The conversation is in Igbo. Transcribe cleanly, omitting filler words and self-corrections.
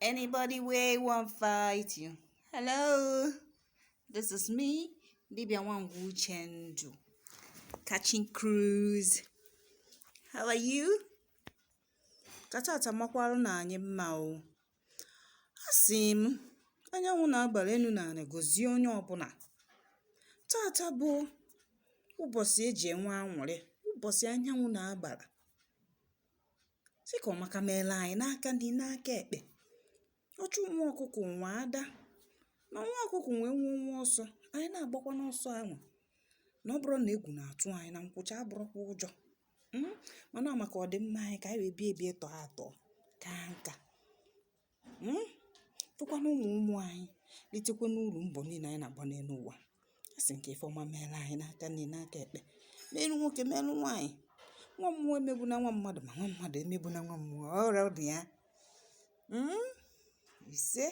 Anybody wey wan fight you? Hello, this is me, Dibia Wangu Chendu, catching cruise. How are you? Tata makwarụ na anyị mma o. Asị m, anyanwụ na-agbara enu na anị gozie onye ọbụla. Tata bụ ụbọchị eji enwe anwụrị, ụbọchị anyanwụ na-agbara. Sị ka ọ maka meela anyị n'aka ndị n'aka ekpe. Ọchụ nwa ọkụkọ nwa ada na nwa ọkụkọ nwee nwa ọsọ, anyị na-agbakwa n'ọsọ ahụ na ọ bụrụ na egwu na-atụ anyị na nkwụcha abụrụkwa ụjọ. Mana maka ọdịmma anyị ka anyị wee bie ebie tọọ atọ ka nka. Tụkwana ụmụ anyị litekwa n'uru mbọ niile anyị na-agba n'elu ụwa. Asị nke ifeọma meela anyị n'aka ndị n'aka ekpe. Meelu nwoke meelu nwaanyị. Nwa mmụọ emegbu na nwa mmadụ ma nwa mmadụ emegbu na nwa mmụọ. Ọrịa dị ya. Ise